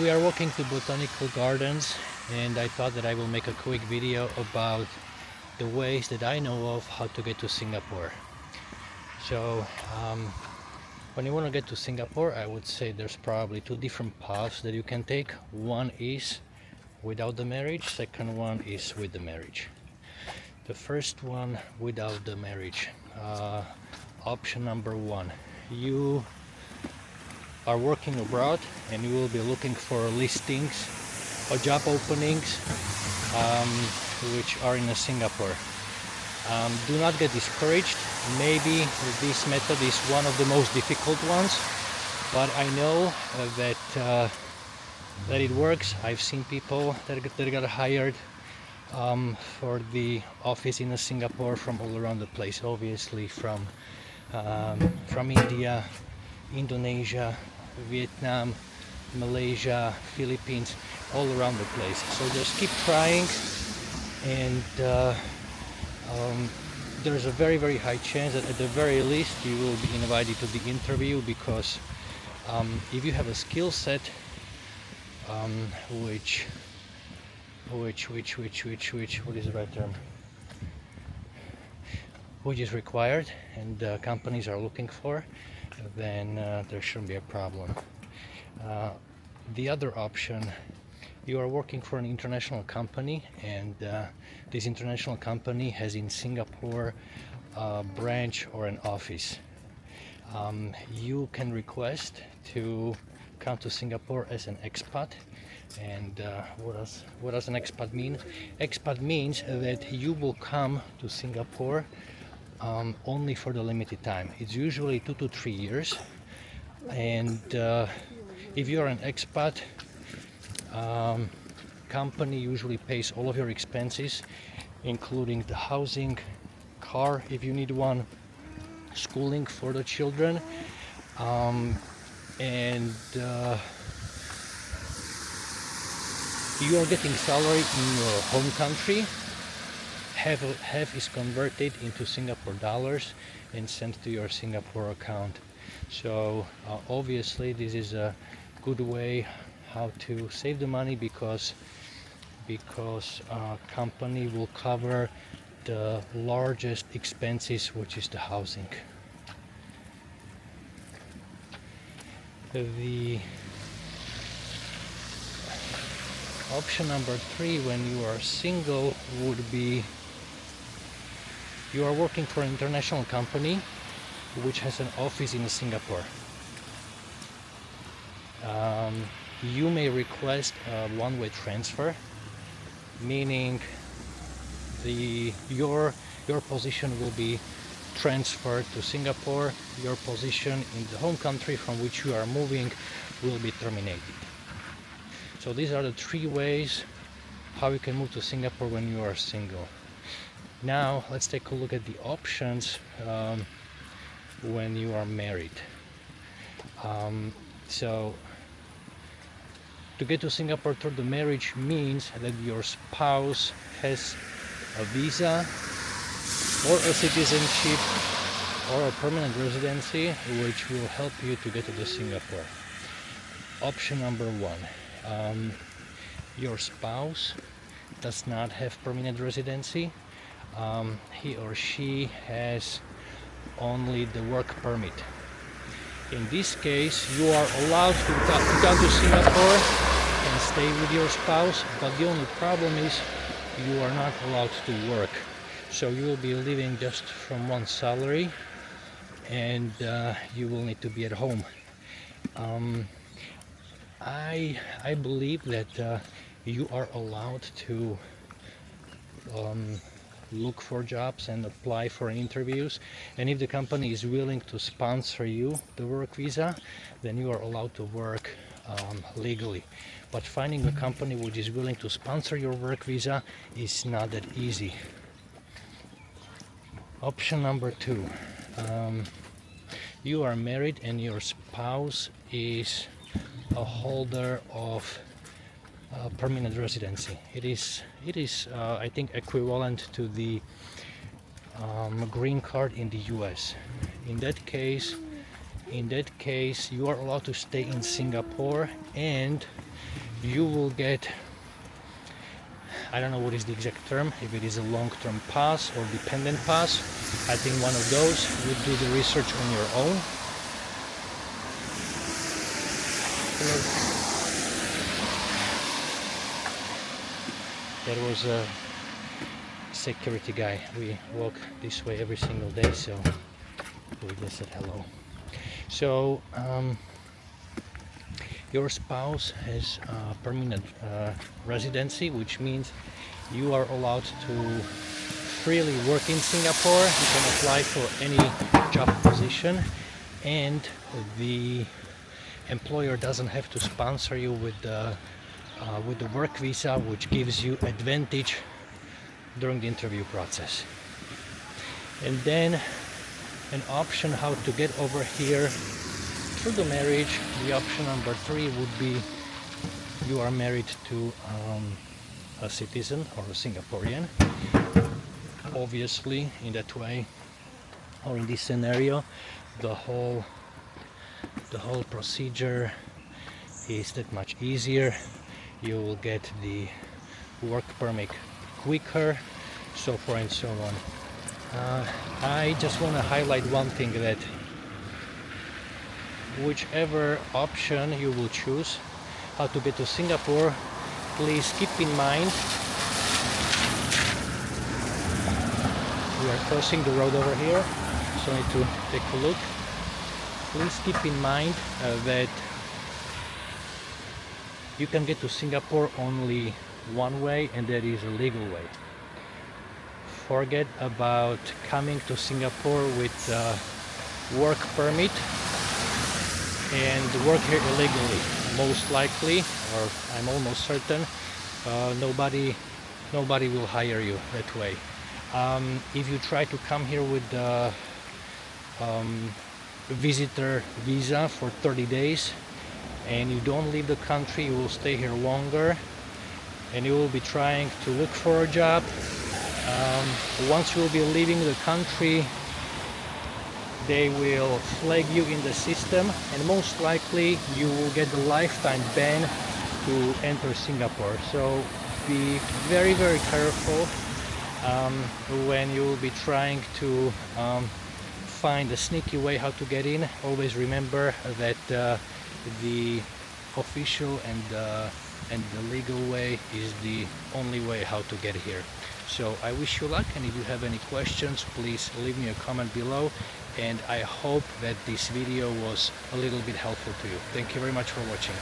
We are walking to botanical gardens, and I thought that I will make a quick video about the ways that I know of how to get to Singapore. So when you want to get to Singapore, I would say there's probably two different paths that you can take. One is without the marriage, second one is with the marriage. The first one, without the marriage, option number one, you are working abroad and you will be looking for listings or job openings which are in Singapore. Do not get discouraged. Maybe this method is one of the most difficult ones, but I know that it works. I've seen people that got hired for the office in Singapore from all around the place, obviously from India, Indonesia, Vietnam, Malaysia, Philippines, all around the place. So just keep trying, and there's a very high chance that at the very least you will be invited to the interview, because if you have a skill set which what is the right term, which is required and companies are looking for, then there shouldn't be a problem. The other option, you are working for an international company, and this international company has in Singapore a branch or an office. You can request to come to Singapore as an expat. And what does an expat mean? Expat means that you will come to Singapore only for the limited time. It's usually 2 to 3 years, and if you are an expat, company usually pays all of your expenses, including the housing, car if you need one, schooling for the children, and you are getting salary in your home country. Half is converted into Singapore dollars and sent to your Singapore account. So obviously this is a good way how to save the money, because company will cover the largest expenses, which is the housing. The option number 3, when you are single, would be you are working for an international company which has an office in Singapore. You may request a one-way transfer, meaning your position will be transferred to Singapore. Your position in the home country from which you are moving will be terminated. So these are the 3 ways how you can move to Singapore when you are single. Now let's take a look at the options when you are married. So to get to Singapore through the marriage means that your spouse has a visa or a citizenship or a permanent residency, which will help you to get to the Singapore. Option number 1, your spouse does not have permanent residency. He or she has only the work permit. In this case, you are allowed to come to Singapore and stay with your spouse, but the only problem is you are not allowed to work. So you will be living just from one salary, and you will need to be at home. I believe that you are allowed to look for jobs and apply for interviews, and if the company is willing to sponsor you the work visa, then you are allowed to work legally. But finding a company which is willing to sponsor your work visa is not that easy. Option number 2, you are married and your spouse is a holder of permanent residency. It is I think equivalent to the green card in the US. In that case, you are allowed to stay in Singapore, and you will get, I don't know what is the exact term, if it is a long-term pass or dependent pass. I think one of those. You do the research on your own. There was a security guy. We walk this way every single day, so we just said hello. So your spouse has permanent residency, which means you are allowed to freely work in Singapore. You can apply for any job position, and the employer doesn't have to sponsor you with the work visa, which gives you advantage during the interview process. And then an option how to get over here through the marriage, the option number 3 would be you are married to a citizen or a Singaporean. Obviously, in that way, or in this scenario, the whole procedure is that much easier. You will get the work permit quicker, so forth and so on. I just want to highlight one thing, that whichever option you will choose how to get to Singapore, please keep in mind, we are crossing the road over here, so I need to take a look. Please keep in mind that you can get to Singapore only one way, and that is a legal way. Forget about coming to Singapore with work permit and work here illegally. Most likely, or I'm almost certain, nobody will hire you that way. If you try to come here with the visitor visa for 30 days and you don't leave the country, you will stay here longer and you will be trying to look for a job. Once you will be leaving the country, they will flag you in the system, and most likely you will get the lifetime ban to enter Singapore. So be very, very careful when you will be trying to find a sneaky way how to get in. Always remember that the official and the legal way is the only way how to get here. So I wish you luck, and if you have any questions, please leave me a comment below, and I hope that this video was a little bit helpful to you. Thank you very much for watching.